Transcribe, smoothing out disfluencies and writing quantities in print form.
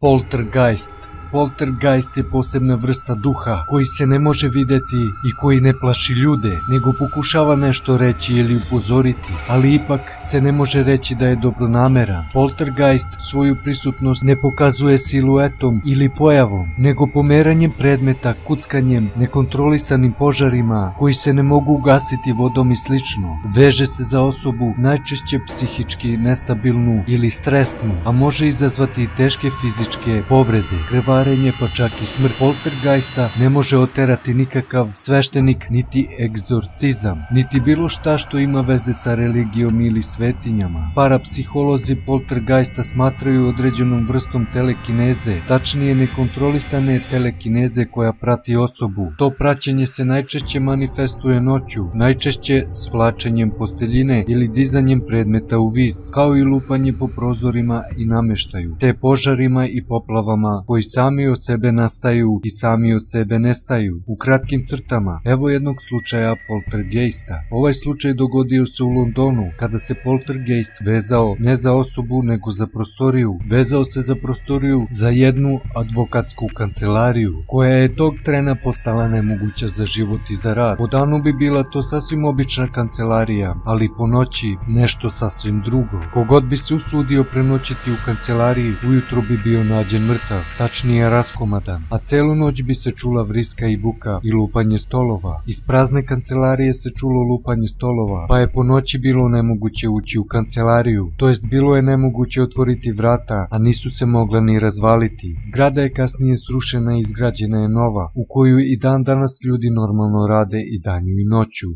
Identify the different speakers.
Speaker 1: Poltergeist. Poltergeist je posebna vrsta duha koji se ne može videti i koji ne plaši ljude, nego pokušava nešto reći ili upozoriti, ali ipak se ne može reći da je dobronameran. Poltergeist svoju prisutnost ne pokazuje siluetom ili pojavom, nego pomeranjem predmeta, kuckanjem, nekontrolisanim požarima koji se ne mogu ugasiti vodom i slično. Veže se za osobu najčešće psihički nestabilnu ili stresnu, a može izazvati i teške fizičke povrede, krvarenje, pa čak i smrt. Poltergeista ne može oterati nikakav sveštenik, niti egzorcizam, niti bilo šta što ima veze sa religijom ili svetinjama. Parapsiholozi poltergeista smatraju određenom vrstom telekineze, tačnije nekontrolisane telekineze koja prati osobu. To praćenje se najčešće manifestuje noću, najčešće s vlačenjem posteljine ili dizanjem predmeta u vis, kao i lupanje po prozorima i nameštaju, te požarima i poplavama koji sami od sebe nastaju i sami od sebe nestaju. U kratkim crtama, evo jednog slučaja poltergeista. Ovaj slučaj dogodio se u Londonu, kada se poltergeist vezao ne za osobu nego za prostoriju. Vezao se za prostoriju za jednu advokatsku kancelariju, koja je tog trena postala nemoguća za život i za rad. Po danu bi bila to sasvim obična kancelarija, ali po noći nešto sasvim drugo. Kogod bi se usudio prenoćiti u kancelariji, ujutro bi bio nađen mrtav, tačnije raskomadan, a celu noć bi se čula vriska i buka i lupanje stolova. Iz prazne kancelarije se čulo lupanje stolova, pa je po noći bilo nemoguće ući u kancelariju, to jest bilo je nemoguće otvoriti vrata, a nisu se mogla ni razvaliti. Zgrada je kasnije srušena i izgrađena je nova, u koju i dan danas ljudi normalno rade i danju i noću.